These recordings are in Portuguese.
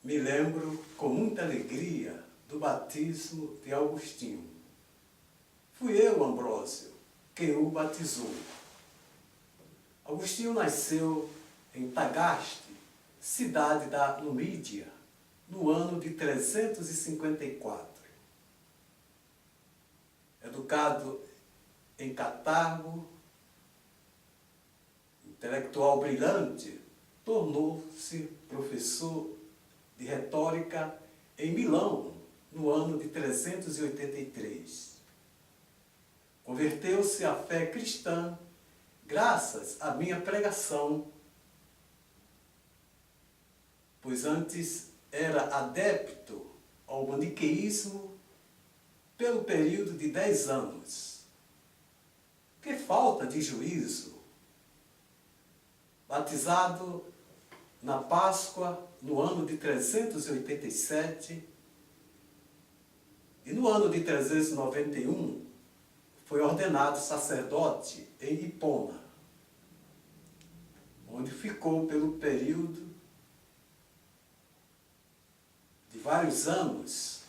me lembro com muita alegria do batismo de Agostinho. Fui eu, Ambrósio, quem o batizou. Agostinho nasceu em Tagaste, cidade da Numídia, no ano de 354. Educado em Catargo, intelectual brilhante, tornou-se professor de retórica em Milão, no ano de 383. Converteu-se à fé cristã graças à minha pregação, pois antes era adepto ao maniqueísmo pelo período de 10 anos. Que falta de juízo! Batizado na Páscoa, no ano de 387, e no ano de 391, foi ordenado sacerdote em Hipona, onde ficou pelo período de vários anos,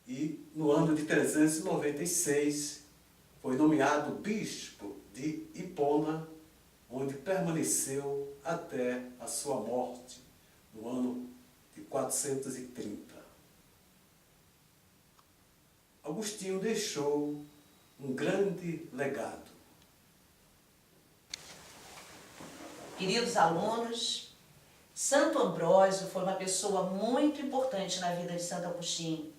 e no ano de 396 foi nomeado bispo de Hipona, onde permaneceu até a sua morte, no ano de 430. Agostinho deixou um grande legado. Queridos alunos, Santo Ambrósio foi uma pessoa muito importante na vida de Santo Agostinho.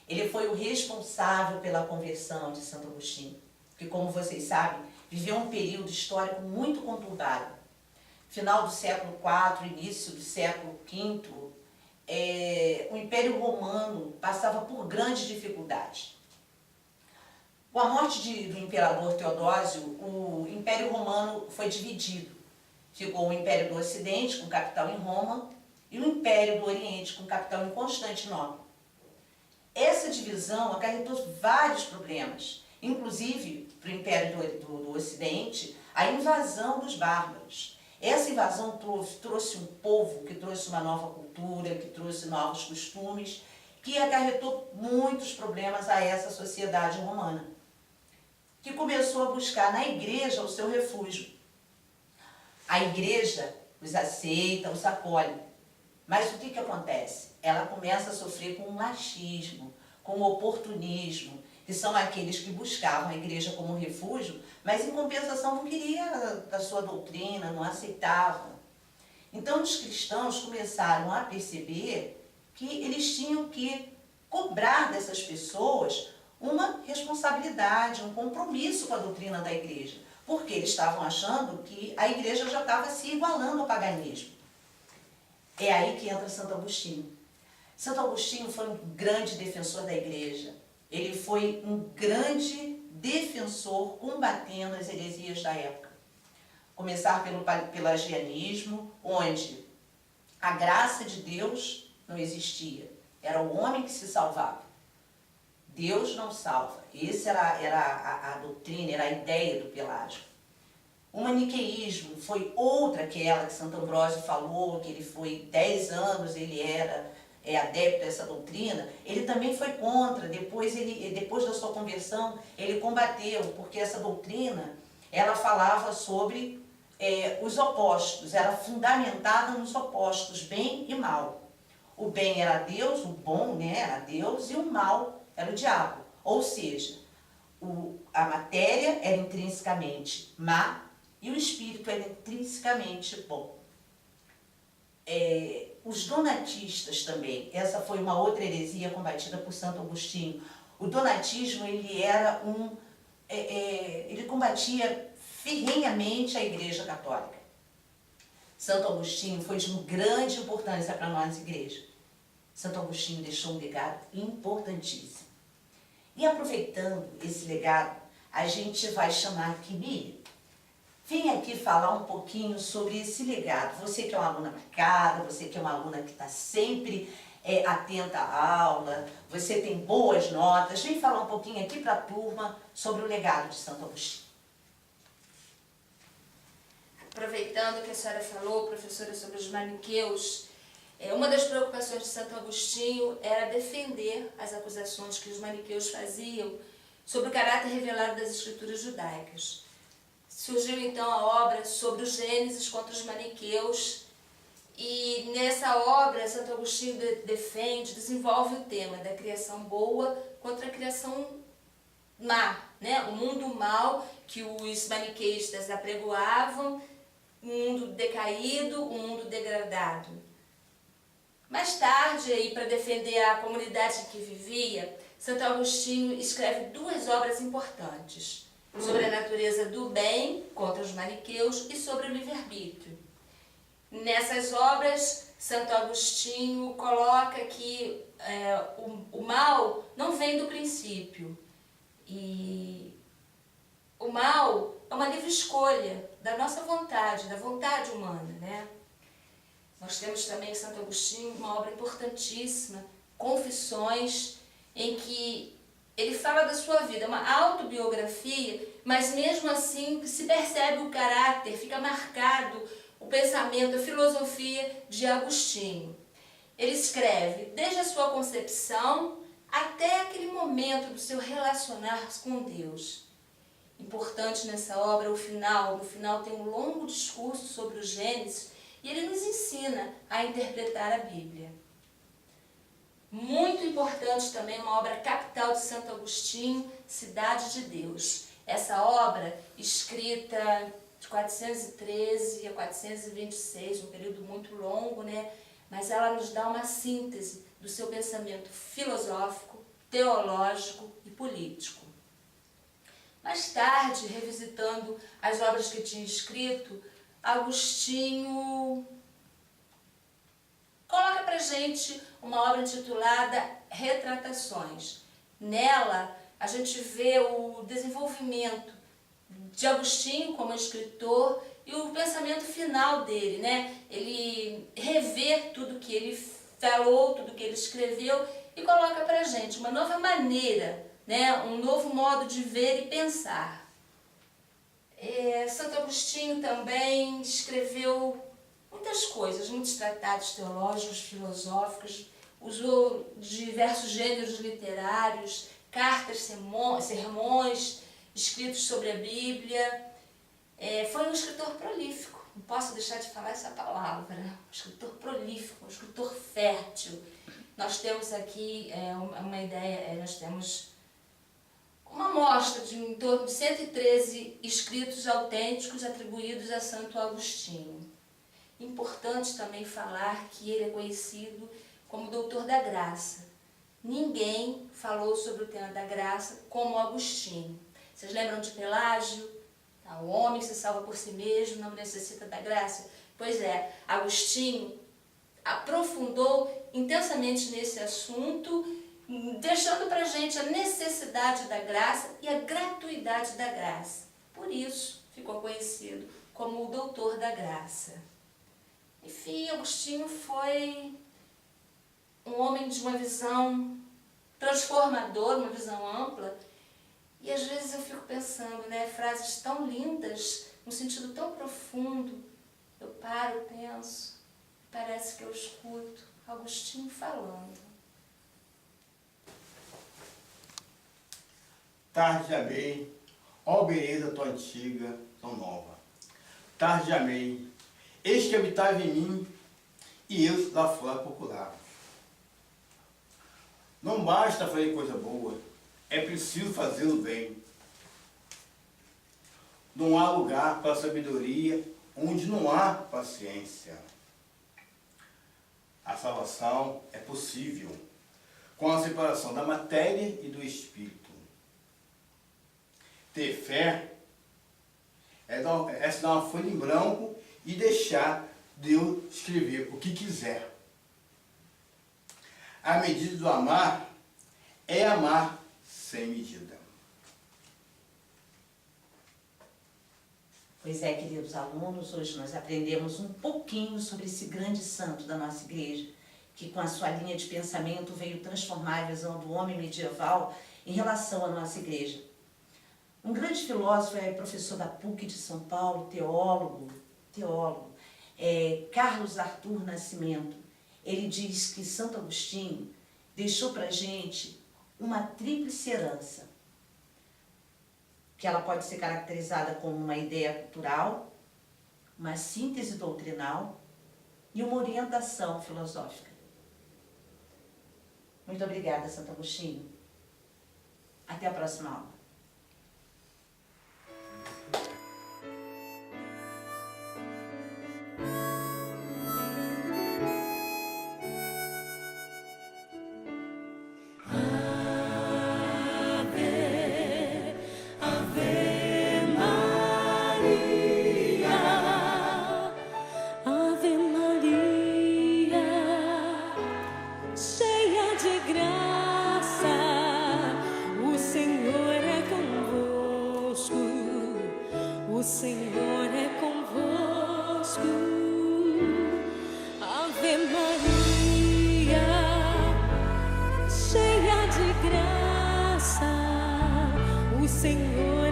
Ele foi o responsável pela conversão de Santo Agostinho, que, como vocês sabem, viveu um período histórico muito conturbado. Final do século IV, início do século V, o Império Romano passava por grandes dificuldades. Com a morte do imperador Teodósio, o Império Romano foi dividido. Ficou o Império do Ocidente, com capital em Roma, e o Império do Oriente, com capital em Constantinopla. Essa divisão acarretou vários problemas, inclusive para o Império do Ocidente, a invasão dos bárbaros. Essa invasão trouxe um povo que trouxe uma nova cultura, que trouxe novos costumes, que acarretou muitos problemas a essa sociedade romana, que começou a buscar na igreja o seu refúgio. A igreja os aceita, os acolhe. Mas o que acontece? Ela começa a sofrer com o machismo, com o oportunismo, que são aqueles que buscavam a igreja como refúgio, mas em compensação não queria da sua doutrina, não aceitavam. Então os cristãos começaram a perceber que eles tinham que cobrar dessas pessoas uma responsabilidade, um compromisso com a doutrina da igreja, porque eles estavam achando que a igreja já estava se igualando ao paganismo. É aí que entra Santo Agostinho. Santo Agostinho foi um grande defensor da igreja. Ele foi um grande defensor combatendo as heresias da época. Começar pelo pelagianismo, onde a graça de Deus não existia. Era o homem que se salvava. Deus não salva. Essa era a doutrina, era a ideia do Pelágio. O maniqueísmo foi outra aquela que Santo Ambrósio falou, que ele foi 10 anos, ele era adepto a essa doutrina. Ele também foi contra, depois da sua conversão, ele combateu, porque essa doutrina, ela falava sobre os opostos, era fundamentada nos opostos, bem e mal. O bem era Deus, o bom, né, era Deus, e o mal era o diabo. Ou seja, a matéria era intrinsecamente má e o espírito era intrinsecamente bom. Os donatistas também, essa foi uma outra heresia combatida por Santo Agostinho. O donatismo, ele combatia ferrenhamente a Igreja Católica. Santo Agostinho foi de uma grande importância para nós, igreja. Santo Agostinho deixou um legado importantíssimo. E aproveitando esse legado, a gente vai chamar aqui Miriam. Vem aqui falar um pouquinho sobre esse legado. Você que é uma aluna marcada, você que é uma aluna que está sempre atenta à aula, você tem boas notas, vem falar um pouquinho aqui para a turma sobre o legado de Santo Agostinho. Aproveitando que a senhora falou, professora, sobre os maniqueus, Uma das preocupações de Santo Agostinho era defender as acusações que os maniqueus faziam sobre o caráter revelado das escrituras judaicas. Surgiu então a obra sobre o Gênesis contra os maniqueus, e nessa obra Santo Agostinho desenvolve o tema da criação boa contra a criação má, né? O mundo mau que os maniqueístas apregoavam, um mundo decaído, um mundo degradado. Mais tarde, para defender a comunidade em que vivia, Santo Agostinho escreve 2 obras importantes, sobre a natureza do bem contra os maniqueus e sobre o livre-arbítrio. Nessas obras, Santo Agostinho coloca que o mal não vem do princípio, e o mal é uma livre escolha da nossa vontade, da vontade humana, né? Nós temos também em Santo Agostinho uma obra importantíssima, Confissões, em que ele fala da sua vida, uma autobiografia, mas mesmo assim se percebe o caráter, fica marcado o pensamento, a filosofia de Agostinho. Ele escreve desde a sua concepção até aquele momento do seu relacionar com Deus. Importante nessa obra, no final tem um longo discurso sobre o Gênesis, e ele nos ensina a interpretar a Bíblia. Muito importante também uma obra capital de Santo Agostinho, Cidade de Deus. Essa obra, escrita de 413 a 426, um período muito longo, né? Mas ela nos dá uma síntese do seu pensamento filosófico, teológico e político. Mais tarde, revisitando as obras que tinha escrito, Agostinho coloca pra gente uma obra intitulada Retratações. Nela, a gente vê o desenvolvimento de Agostinho como escritor e o pensamento final dele, né? Ele revê tudo que ele falou, tudo que ele escreveu e coloca pra gente uma nova maneira, né? Um novo modo de ver e pensar. Santo Agostinho também escreveu muitas coisas, muitos tratados teológicos, filosóficos, usou diversos gêneros literários, cartas, sermões, escritos sobre a Bíblia. Foi um escritor prolífico, não posso deixar de falar essa palavra, um escritor prolífico, um escritor fértil. Nós temos aqui uma ideia, nós temos uma amostra de em torno de 113 escritos autênticos atribuídos a Santo Agostinho. Importante também falar que ele é conhecido como doutor da graça. Ninguém falou sobre o tema da graça como Agostinho. Vocês lembram de Pelágio? O homem se salva por si mesmo, não necessita da graça. Pois é, Agostinho aprofundou intensamente nesse assunto, deixando para a gente a necessidade da graça e a gratuidade da graça. Por isso, ficou conhecido como o doutor da graça. Enfim, Agostinho foi um homem de uma visão transformadora, uma visão ampla, e às vezes eu fico pensando, né, frases tão lindas, num sentido tão profundo, eu paro, penso, parece que eu escuto Agostinho falando. Tarde amei, ó beleza tua antiga, tão nova. Tarde amei, eis que habitava em mim, e eu lá fora procurava. Não basta fazer coisa boa, é preciso fazer o bem. Não há lugar para a sabedoria onde não há paciência. A salvação é possível com a separação da matéria e do espírito. Ter fé é se dar uma folha em branco e deixar Deus escrever o que quiser. A medida do amar é amar sem medida. Pois é, queridos alunos, hoje nós aprendemos um pouquinho sobre esse grande santo da nossa igreja, que com a sua linha de pensamento veio transformar a visão do homem medieval em relação à nossa igreja. Um grande filósofo é professor da PUC de São Paulo, teólogo, Carlos Arthur Nascimento. ele diz que Santo Agostinho deixou para a gente uma tríplice herança, que ela pode ser caracterizada como uma ideia cultural, uma síntese doutrinal e uma orientação filosófica. Muito obrigada, Santo Agostinho. Até a próxima aula. O Senhor é convosco, Ave Maria, cheia de graça, o Senhor